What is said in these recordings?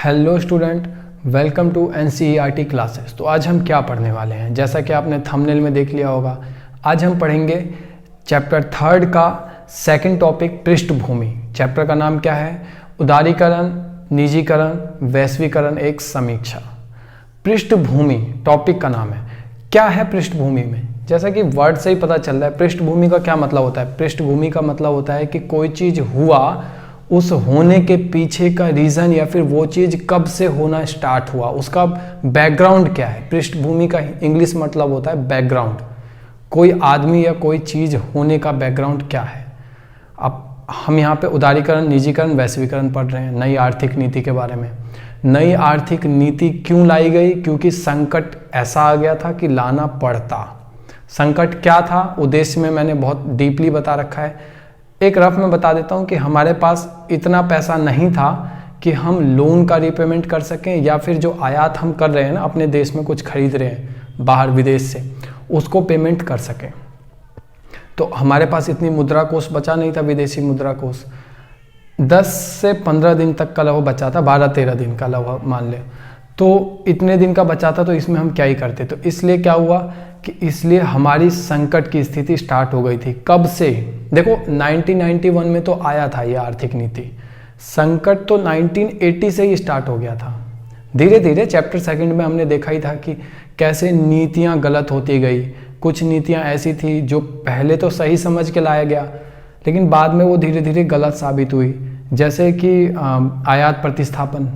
Hello student, welcome to NCERT classes. तो आज हम क्या पढ़ने वाले हैं, जैसा कि आपने थंबनेल में देख लिया होगा। आज हम पढ़ेंगे चैप्टर 3 का सेकंड टॉपिक पृष्ठभूमि। चैप्टर का नाम क्या है? उदारीकरण, निजीकरण, वैश्वीकरण, एक समीक्षा। पृष्ठभूमि टॉपिक का नाम है। क्या है पृष्ठभूमि में? जैसा कि वर्ड से ही पता चल रहा है, पृष्ठभूमि का क्या मतलब होता है। पृष्ठभूमि का मतलब होता है कि कोई चीज़ हुआ, उस होने के पीछे का रीज़न या फिर वो चीज़ कब से होना स्टार्ट हुआ, उसका बैकग्राउंड क्या है। पृष्ठभूमि का इंग्लिश मतलब होता है बैकग्राउंड। कोई आदमी या कोई चीज़ होने का बैकग्राउंड क्या है। अब हम यहाँ पे उदारीकरण, निजीकरण, वैश्वीकरण पढ़ रहे हैं, नई आर्थिक नीति के बारे में। नई आर्थिक नीति क्यों लाई गई? क्योंकि संकट ऐसा आ गया था कि लाना पड़ता। संकट क्या था? उद्देश्य में मैंने बहुत डीपली बता रखा है। एक रफ में बता देता हूँ कि हमारे पास इतना पैसा नहीं था कि हम लोन का रिपेमेंट कर सकें, या फिर जो आयात हम कर रहे हैं ना, अपने देश में कुछ खरीद रहे हैं बाहर विदेश से, उसको पेमेंट कर सकें। तो हमारे पास इतनी मुद्रा कोष बचा नहीं था, विदेशी मुद्रा कोष। 10 से 15 दिन तक का लगभग बचा था, 12-13 दिन का लगभग मान ले। तो इतने दिन का बचा था, तो इसमें हम क्या ही करते। तो इसलिए क्या हुआ कि इसलिए हमारी संकट की स्थिति स्टार्ट हो गई थी। कब से? देखो 1991 में तो आया था ये आर्थिक नीति। संकट तो 1980 से ही स्टार्ट हो गया था। धीरे धीरे चैप्टर 2 में हमने देखा ही था कि कैसे नीतियां गलत होती गई। कुछ नीतियां ऐसी थी जो पहले तो सही समझ के लाया गया, लेकिन बाद में वो धीरे धीरे गलत साबित हुई। जैसे कि आयात प्रतिस्थापन।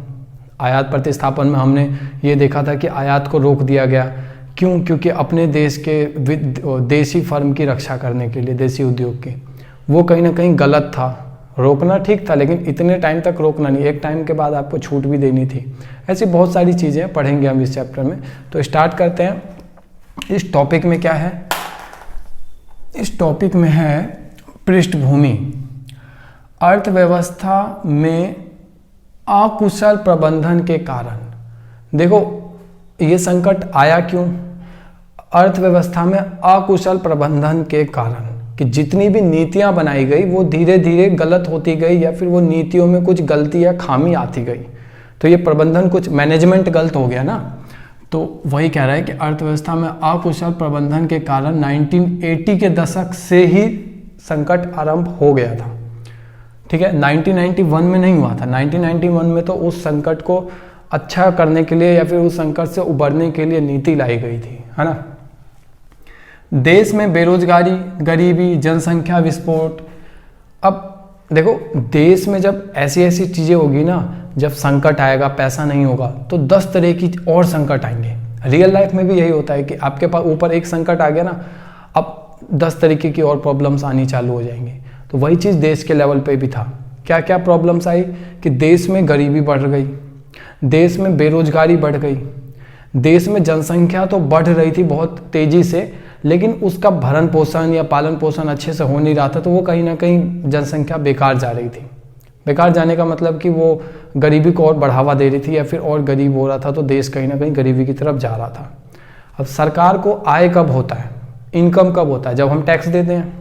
आयात प्रतिस्थापन में हमने ये देखा था कि आयात को रोक दिया गया। क्यों? क्योंकि अपने देश के देसी फर्म की रक्षा करने के लिए, देसी उद्योग की। वो कहीं ना कहीं गलत था। रोकना ठीक था, लेकिन इतने टाइम तक रोकना नहीं, एक टाइम के बाद आपको छूट भी देनी थी। ऐसी बहुत सारी चीज़ें पढ़ेंगे हम इस चैप्टर में। तो स्टार्ट करते हैं। इस टॉपिक में क्या है? इस टॉपिक में है पृष्ठभूमि। अर्थव्यवस्था में अकुशल प्रबंधन के कारण। देखो ये संकट आया क्यों? अर्थव्यवस्था में अकुशल प्रबंधन के कारण, कि जितनी भी नीतियां बनाई गई वो धीरे धीरे गलत होती गई, या फिर वो नीतियों में कुछ गलती या खामी आती गई। तो ये प्रबंधन, कुछ मैनेजमेंट गलत हो गया ना। तो वही कह रहा है कि अर्थव्यवस्था में अकुशल प्रबंधन के कारण 1980 के दशक से ही संकट आरंभ हो गया था। ठीक है, 1991 में नहीं हुआ था। 1991 में तो उस संकट को अच्छा करने के लिए या फिर उस संकट से उबरने के लिए नीति लाई गई थी, है ना। देश में बेरोजगारी, गरीबी, जनसंख्या विस्फोट। अब देखो देश में जब ऐसी ऐसी चीज़ें होगी ना, जब संकट आएगा, पैसा नहीं होगा, तो 10 तरह की और संकट आएंगे। रियल लाइफ में भी यही होता है कि आपके पास ऊपर एक संकट आ गया ना, अब 10 तरीके की और प्रॉब्लम्स आनी चालू हो जाएंगी। तो वही चीज़ देश के लेवल पे भी था। क्या क्या प्रॉब्लम्स आई? कि देश में गरीबी बढ़ गई, देश में बेरोजगारी बढ़ गई, देश में जनसंख्या तो बढ़ रही थी बहुत तेजी से, लेकिन उसका भरण पोषण या पालन पोषण अच्छे से हो नहीं रहा था। तो वो कहीं ना कहीं जनसंख्या बेकार जा रही थी। बेकार जाने का मतलब कि वो गरीबी को और बढ़ावा दे रही थी, या फिर और गरीब हो रहा था, तो देश कहीं ना कहीं गरीबी की तरफ जा रहा था। अब सरकार को आय कब होता है, इनकम कब होता है? जब हम टैक्स देते हैं,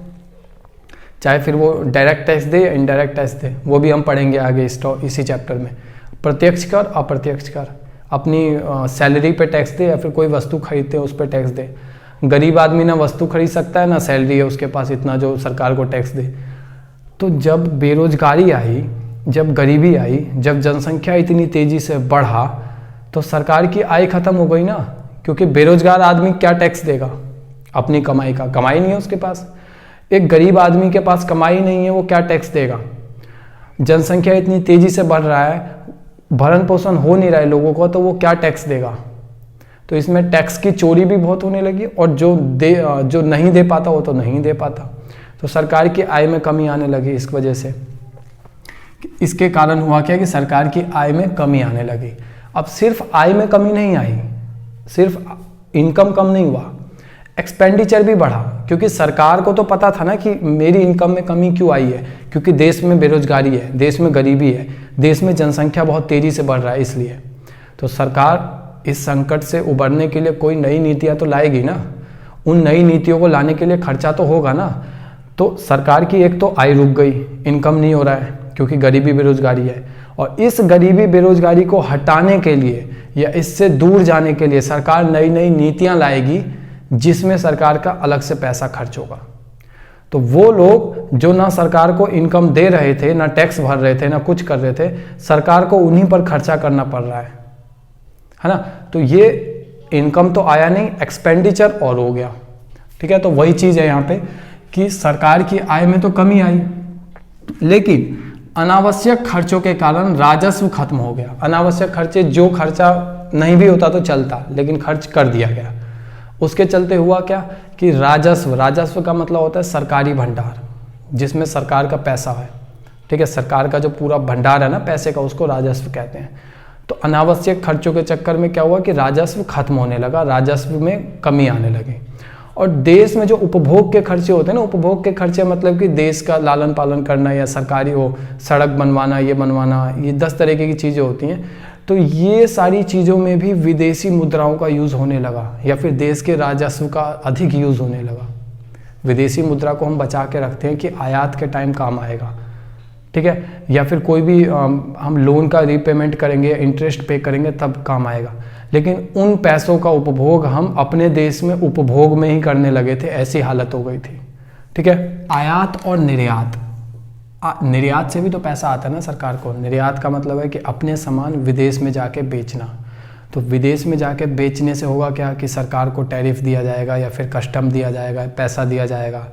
चाहे फिर वो डायरेक्ट टैक्स दे या इनडायरेक्ट टैक्स दे, वो भी हम पढ़ेंगे आगे इसी चैप्टर में। प्रत्यक्ष कर, अप्रत्यक्ष कर, अपनी सैलरी पे टैक्स दे, या फिर कोई वस्तु खरीदते हैं उस पर टैक्स दे। गरीब आदमी ना वस्तु खरीद सकता है, ना सैलरी है उसके पास इतना जो सरकार को टैक्स दे। तो जब बेरोजगारी आई, जब गरीबी आई, जब जनसंख्या इतनी तेजी से बढ़ा, तो सरकार की आय खत्म हो गई ना। क्योंकि बेरोजगार आदमी क्या टैक्स देगा? अपनी कमाई का, कमाई नहीं है उसके पास। एक गरीब आदमी के पास कमाई नहीं है, वो क्या टैक्स देगा? जनसंख्या इतनी तेजी से बढ़ रहा है, भरण पोषण हो नहीं रहा है लोगों को, तो वो क्या टैक्स देगा? तो इसमें टैक्स की चोरी भी बहुत होने लगी, और जो नहीं दे पाता वो तो नहीं दे पाता। तो सरकार की आय में कमी आने लगी इस वजह से। इसके कारण हुआ क्या कि सरकार की आय में कमी आने लगी। अब सिर्फ आय में कमी नहीं आई, सिर्फ इनकम कम नहीं हुआ, एक्सपेंडिचर भी बढ़ा। क्योंकि सरकार को तो पता था ना कि मेरी इनकम में कमी क्यों आई है, क्योंकि देश में बेरोजगारी है, देश में गरीबी है, देश में जनसंख्या बहुत तेजी से बढ़ रहा है, इसलिए। तो सरकार इस संकट से उबरने के लिए कोई नई नीतियां तो लाएगी ना। उन नई नीतियों को लाने के लिए खर्चा तो होगा ना। तो सरकार की एक तो आय रुक गई, इनकम नहीं हो रहा है, क्योंकि गरीबी बेरोजगारी है। और इस गरीबी बेरोजगारी को हटाने के लिए या इससे दूर जाने के लिए सरकार नई नई नीतियां लाएगी, जिसमें सरकार का अलग से पैसा खर्च होगा। तो वो लोग जो ना सरकार को इनकम दे रहे थे, ना टैक्स भर रहे थे, ना कुछ कर रहे थे, सरकार को उन्हीं पर खर्चा करना पड़ रहा है ना। तो ये इनकम तो आया नहीं, एक्सपेंडिचर और हो गया। ठीक है, तो वही चीज़ है यहाँ पे कि सरकार की आय में तो कमी आई, लेकिन अनावश्यक खर्चों के कारण राजस्व खत्म हो गया। अनावश्यक खर्चे, जो खर्चा नहीं भी होता तो चलता, लेकिन खर्च कर दिया गया। उसके चलते हुआ क्या कि राजस्व का मतलब होता है सरकारी भंडार, जिसमें सरकार का पैसा है। ठीक है, सरकार का जो पूरा भंडार है ना पैसे का, उसको राजस्व कहते हैं। तो अनावश्यक खर्चों के चक्कर में क्या हुआ कि राजस्व खत्म होने लगा, राजस्व में कमी आने लगी। और देश में जो उपभोग के खर्चे होते हैं ना, उपभोग के खर्चे मतलब कि देश का लालन पालन करना या सरकारी हो, सड़क बनवाना, ये बनवाना, ये 10 तरीके की चीज़ें होती हैं। तो ये सारी चीज़ों में भी विदेशी मुद्राओं का यूज़ होने लगा, या फिर देश के राजस्व का अधिक यूज़ होने लगा। विदेशी मुद्रा को हम बचा के रखते हैं कि आयात के टाइम काम आएगा। ठीक है, या फिर कोई भी हम लोन का रीपेमेंट करेंगे, इंटरेस्ट पे करेंगे, तब काम आएगा। लेकिन उन पैसों का उपभोग हम अपने देश में उपभोग में ही करने लगे थे, ऐसी हालत हो गई थी। ठीक है, आयात और निर्यात, निर्यात से भी तो पैसा आता है ना सरकार को। निर्यात का मतलब है कि अपने सामान विदेश में जाके बेचना। तो विदेश में जाके बेचने से होगा क्या कि सरकार को टैरिफ दिया जाएगा, या फिर कस्टम दिया जाएगा, पैसा दिया जाएगा,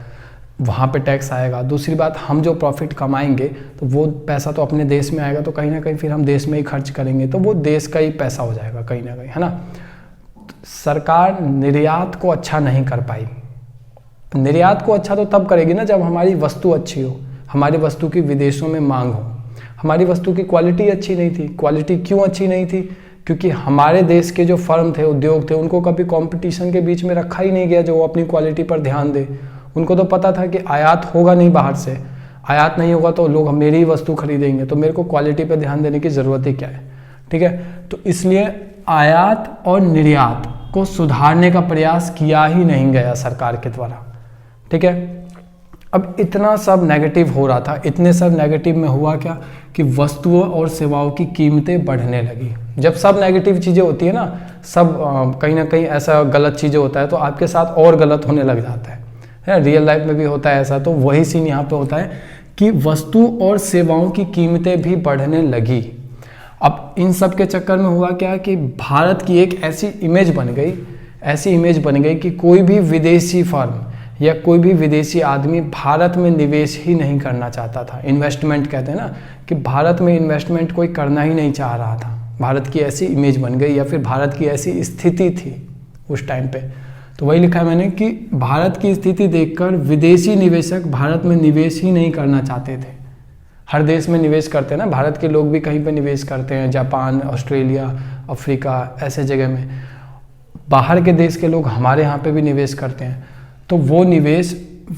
वहाँ पे टैक्स आएगा। दूसरी बात, हम जो प्रॉफिट कमाएंगे तो वो पैसा तो अपने देश में आएगा, तो कहीं ना कहीं फिर हम देश में ही खर्च करेंगे, तो वो देश का ही पैसा हो जाएगा कहीं ना कहीं, है ना। सरकार निर्यात को अच्छा नहीं कर पाई। निर्यात को अच्छा तो तब करेगी ना जब हमारी वस्तु अच्छी हो, हमारी वस्तु की विदेशों में मांग हो। हमारी वस्तु की क्वालिटी अच्छी नहीं थी। क्वालिटी क्यों अच्छी नहीं थी? क्योंकि हमारे देश के जो फर्म थे, उद्योग थे, उनको कभी कंपटीशन के बीच में रखा ही नहीं गया जो वो अपनी क्वालिटी पर ध्यान दे। उनको तो पता था कि आयात होगा नहीं बाहर से, आयात नहीं होगा तो लोग मेरी ही वस्तु खरीदेंगे, तो मेरे को क्वालिटी पर ध्यान देने की ज़रूरत ही क्या है। ठीक है, तो इसलिए आयात और निर्यात को सुधारने का प्रयास किया ही नहीं गया सरकार के द्वारा। ठीक है, अब इतना सब नेगेटिव हो रहा था, इतने सब नेगेटिव में हुआ क्या कि वस्तुओं और सेवाओं की कीमतें बढ़ने लगी। जब सब नेगेटिव चीज़ें होती है ना, सब कहीं ना कहीं ऐसा गलत चीज़ें होता है तो आपके साथ और गलत होने लग जाता है। रियल लाइफ में भी होता है ऐसा, तो वही सीन यहाँ पे होता है कि वस्तु और सेवाओं की कीमतें भी बढ़ने लगी। अब इन सब के चक्कर में हुआ क्या कि भारत की एक ऐसी इमेज बन गई कि कोई भी विदेशी फर्म या कोई भी विदेशी आदमी भारत में निवेश ही नहीं करना चाहता था। इन्वेस्टमेंट कहते हैं ना, कि भारत में इन्वेस्टमेंट कोई करना ही नहीं चाह रहा था। भारत की ऐसी इमेज बन गई, या फिर भारत की ऐसी स्थिति थी उस टाइम पे। तो वही लिखा है मैंने कि भारत की स्थिति देखकर विदेशी निवेशक भारत में निवेश ही नहीं करना चाहते थे। हर देश में निवेश करते हैं ना, भारत के लोग भी कहीं पे निवेश करते हैं, जापान, ऑस्ट्रेलिया, अफ्रीका, ऐसे जगह में। बाहर के देश के लोग हमारे यहाँ पे भी निवेश करते हैं। तो वो निवेश,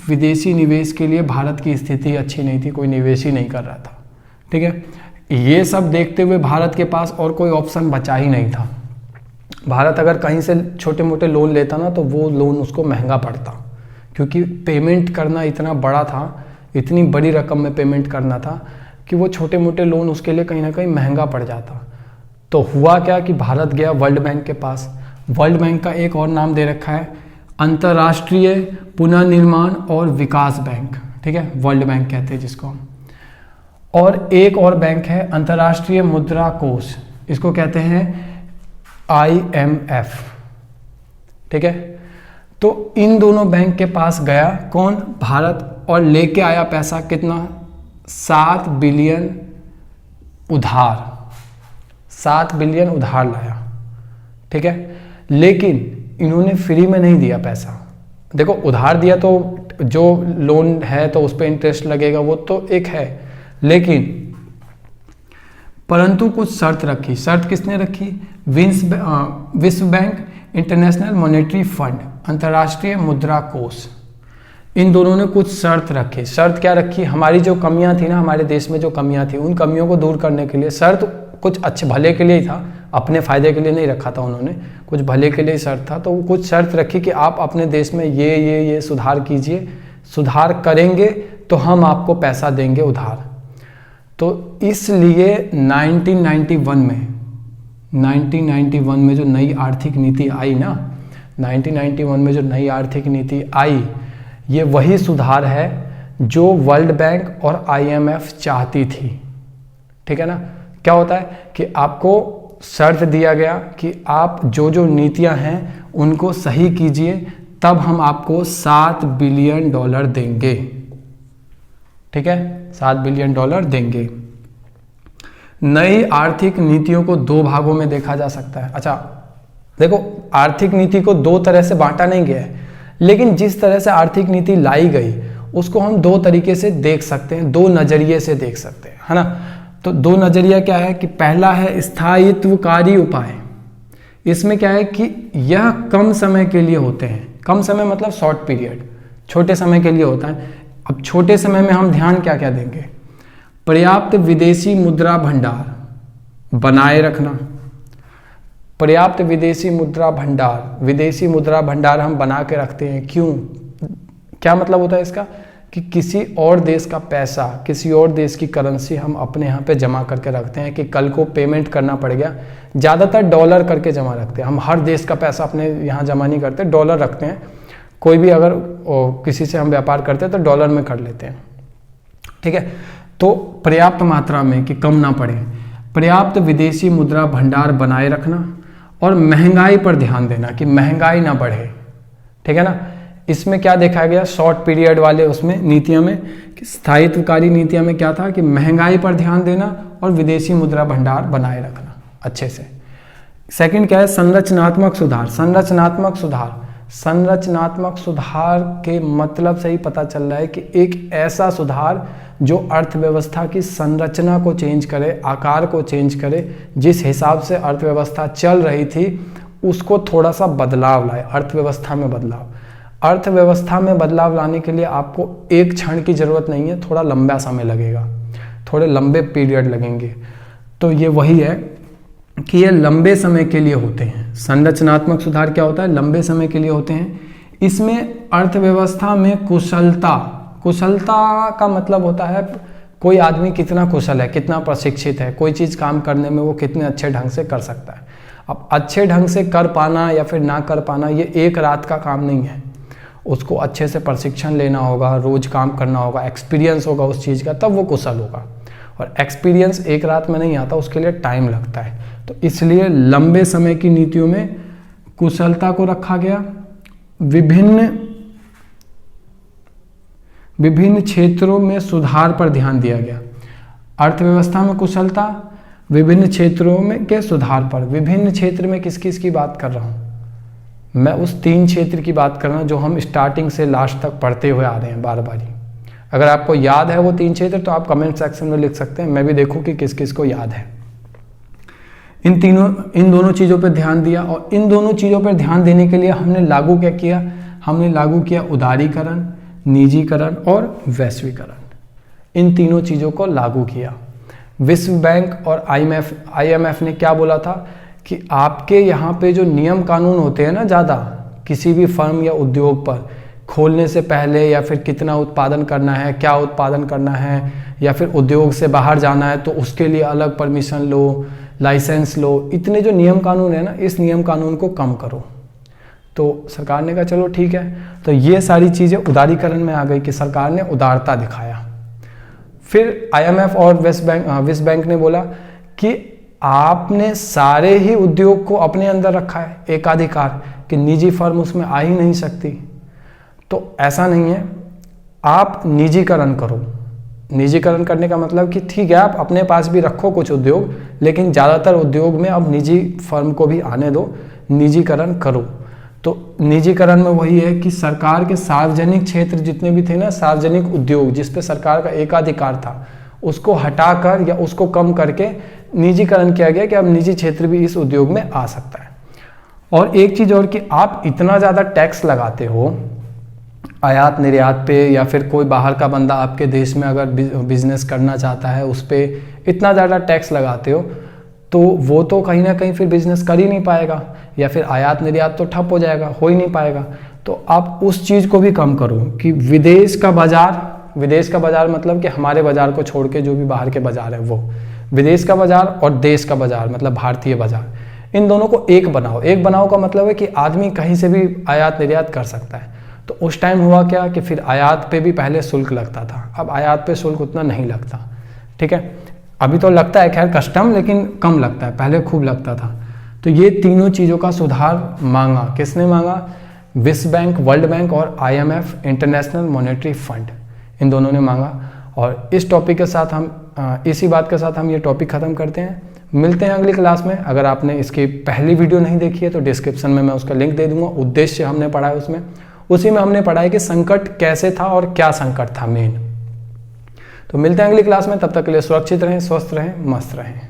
विदेशी निवेश के लिए भारत की स्थिति अच्छी नहीं थी, कोई निवेश ही नहीं कर रहा था। ठीक है, ये सब देखते हुए भारत के पास और कोई ऑप्शन बचा ही नहीं था। भारत अगर कहीं से छोटे मोटे लोन लेता ना, तो वो लोन उसको महंगा पड़ता, क्योंकि पेमेंट करना इतना बड़ा था, इतनी बड़ी रकम में पेमेंट करना था कि वो छोटे मोटे लोन उसके लिए कहीं ना कहीं महंगा पड़ जाता। तो हुआ क्या कि भारत गया वर्ल्ड बैंक के पास। वर्ल्ड बैंक का एक और नाम दे रखा है, अंतर्राष्ट्रीय पुनर्निर्माण और विकास बैंक। ठीक है, वर्ल्ड बैंक कहते हैं जिसको हम। और एक और बैंक है अंतर्राष्ट्रीय मुद्रा कोष, इसको कहते हैं IMF। ठीक है, तो इन दोनों बैंक के पास गया कौन? भारत, और लेके आया पैसा कितना? 7 बिलियन उधार, 7 बिलियन उधार लाया। ठीक है, लेकिन इन्होंने फ्री में नहीं दिया पैसा। देखो, उधार दिया तो जो लोन है तो उस पर इंटरेस्ट लगेगा, वो तो एक है, लेकिन परंतु कुछ शर्त रखी। शर्त किसने रखी? विश्व बैंक, इंटरनेशनल मॉनेटरी फंड, अंतर्राष्ट्रीय मुद्रा कोष, इन दोनों ने कुछ शर्त रखी। शर्त क्या रखी? हमारी जो कमियां थी ना, हमारे देश में जो कमियां थी, उन कमियों को दूर करने के लिए। शर्त कुछ अच्छे भले के लिए ही था, अपने फायदे के लिए नहीं रखा था उन्होंने, कुछ भले के लिए शर्त था। तो कुछ शर्त रखी कि आप अपने देश में ये सुधार कीजिए, सुधार करेंगे तो हम आपको पैसा देंगे उधार। तो इसलिए 1991 में जो नई आर्थिक नीति आई ना, 1991 में जो नई आर्थिक नीति आई, ये वही सुधार है जो वर्ल्ड बैंक और IMF चाहती थी। ठीक है ना। क्या होता है कि आपको शर्त दिया गया कि आप जो जो नीतियां हैं उनको सही कीजिए, तब हम आपको $7 बिलियन देंगे। ठीक है, $7 बिलियन देंगे। नई आर्थिक नीतियों को दो भागों में देखा जा सकता है। अच्छा देखो, आर्थिक नीति को दो तरह से बांटा नहीं गया है, लेकिन जिस तरह से आर्थिक नीति लाई गई उसको हम दो तरीके से देख सकते हैं, दो नजरिए से देख सकते हैं, है ना। तो दो नजरिया क्या है कि पहला है स्थायित्वकारी उपाय। इसमें क्या है कि यह कम समय के लिए होते हैं। कम समय मतलब शॉर्ट पीरियड, छोटे समय के लिए होता है। अब छोटे समय में हम ध्यान क्या क्या देंगे? पर्याप्त विदेशी मुद्रा भंडार बनाए रखना। पर्याप्त विदेशी मुद्रा भंडार हम बना के रखते हैं। क्यों? क्या मतलब होता है इसका कि किसी और देश का पैसा, किसी और देश की करेंसी हम अपने यहाँ पे जमा करके रखते हैं कि कल को पेमेंट करना पड़ गया। ज़्यादातर डॉलर करके जमा रखते हैं हम, हर देश का पैसा अपने यहाँ जमा नहीं करते, डॉलर रखते हैं। कोई भी अगर किसी से हम व्यापार करते हैं तो डॉलर में कर लेते हैं। ठीक है, तो पर्याप्त मात्रा में कि कम ना पड़े। पर्याप्त विदेशी मुद्रा भंडार बनाए रखना और महंगाई पर ध्यान देना कि महंगाई ना बढ़े। ठीक है ना। इसमें क्या देखा गया शॉर्ट पीरियड वाले उसमें नीतियों में कि स्थायित्वकारी नीतियों में क्या था कि महंगाई पर ध्यान देना और विदेशी मुद्रा भंडार बनाए रखना अच्छे से। सेकंड क्या है? संरचनात्मक सुधार के मतलब से ही पता चल रहा है कि एक ऐसा सुधार जो अर्थव्यवस्था की संरचना को चेंज करे, आकार को चेंज करे, जिस हिसाब से अर्थव्यवस्था चल रही थी उसको थोड़ा सा बदलाव लाए। अर्थव्यवस्था में बदलाव लाने के लिए आपको एक क्षण की जरूरत नहीं है, थोड़ा लंबा समय लगेगा, थोड़े लंबे पीरियड लगेंगे। तो ये वही है कि ये लंबे समय के लिए होते हैं। संरचनात्मक सुधार क्या होता है? लंबे समय के लिए होते हैं। इसमें अर्थव्यवस्था में कुशलता का मतलब होता है कोई आदमी कितना कुशल है, कितना प्रशिक्षित है, कोई चीज़ काम करने में वो कितने अच्छे ढंग से कर सकता है। अब अच्छे ढंग से कर पाना या फिर ना कर पाना ये एक रात का काम नहीं है। उसको अच्छे से प्रशिक्षण लेना होगा, रोज काम करना होगा, एक्सपीरियंस होगा उस चीज़ का, तब वो कुशल होगा। और एक्सपीरियंस एक रात में नहीं आता, उसके लिए टाइम लगता है। तो इसलिए लंबे समय की नीतियों में कुशलता को रखा गया। विभिन्न क्षेत्रों में सुधार पर ध्यान दिया गया। अर्थव्यवस्था में कुशलता, विभिन्न क्षेत्रों में के सुधार पर। विभिन्न क्षेत्र में किस किस की बात कर रहा हूँ मैं? उस 3 क्षेत्र की बात कर रहा हूँ जो हम स्टार्टिंग से लास्ट तक पढ़ते हुए आ रहे हैं बार बार ही। अगर आपको याद है वो 3 क्षेत्र तो आप कमेंट सेक्शन में लिख सकते हैं, मैं भी देखूँ कि किस किस को याद है। इन दोनों चीज़ों पर ध्यान दिया। और इन दोनों चीज़ों पर ध्यान देने के लिए हमने लागू क्या किया? हमने लागू किया उदारीकरण, निजीकरण और वैश्वीकरण। इन तीनों चीज़ों को लागू किया। विश्व बैंक और IMF ने क्या बोला था कि आपके यहाँ पे जो नियम कानून होते हैं ना, ज़्यादा किसी भी फर्म या उद्योग पर खोलने से पहले, या फिर कितना उत्पादन करना है, क्या उत्पादन करना है, या फिर उद्योग से बाहर जाना है तो उसके लिए अलग परमिशन लो, लाइसेंस लो, इतने जो नियम कानून है ना, इस नियम कानून को कम करो। तो सरकार ने कहा चलो ठीक है। तो ये सारी चीज़ें उदारीकरण में आ गई कि सरकार ने उदारता दिखाया। फिर IMF और विश्व बैंक ने बोला कि आपने सारे ही उद्योग को अपने अंदर रखा है, एकाधिकार, कि निजी फर्म उसमें आ ही नहीं सकती। तो ऐसा नहीं है, आप निजीकरण करो। निजीकरण करने का मतलब कि ठीक है आप अपने पास भी रखो कुछ उद्योग, लेकिन ज़्यादातर उद्योग में अब निजी फर्म को भी आने दो, निजीकरण करो। तो निजीकरण में वही है कि सरकार के सार्वजनिक क्षेत्र जितने भी थे ना, सार्वजनिक उद्योग जिस पे सरकार का एकाधिकार था, उसको हटाकर या उसको कम करके निजीकरण किया गया कि अब निजी क्षेत्र भी इस उद्योग में आ सकता है। और एक चीज़ और कि आप इतना ज़्यादा टैक्स लगाते हो आयात निर्यात पे, या फिर कोई बाहर का बंदा आपके देश में अगर बिजनेस करना चाहता है उस पर इतना ज़्यादा टैक्स लगाते हो, तो वो तो कहीं ना कहीं फिर बिजनेस कर ही नहीं पाएगा, या फिर आयात निर्यात तो ठप हो जाएगा, हो ही नहीं पाएगा। तो आप उस चीज़ को भी कम करो कि विदेश का बाजार विदेश का बाजार मतलब कि हमारे बाजार को छोड़ के जो भी बाहर के बाजार है वो, विदेश का बाजार और देश का बाजार मतलब भारतीय बाजार, इन दोनों को एक बनाओ। एक बनाओ का मतलब है कि आदमी कहीं से भी आयात निर्यात कर सकता है। तो उस टाइम हुआ क्या कि फिर आयात पे भी पहले शुल्क लगता था, अब आयात पे शुल्क उतना नहीं लगता, ठीक है। अभी तो लगता है खैर कस्टम, लेकिन कम लगता है, पहले खूब लगता था। तो ये तीनों चीज़ों का सुधार मांगा, किसने मांगा? विश्व बैंक, वर्ल्ड बैंक और IMF इंटरनेशनल मॉनेटरी फंड, इन दोनों ने मांगा। और इस टॉपिक के साथ हम इसी बात के साथ हम ये टॉपिक ख़त्म करते हैं। मिलते हैं अगली क्लास में। अगर आपने इसकी पहली वीडियो नहीं देखी है तो डिस्क्रिप्शन में मैं उसका लिंक दे दूंगा। उद्देश्य हमने पढ़ा है उसमें, उसी में हमने पढ़ा है कि संकट कैसे था और क्या संकट था मेन। तो मिलते हैं अगली क्लास में, तब तक के लिए सुरक्षित रहें, स्वस्थ रहें, मस्त रहें।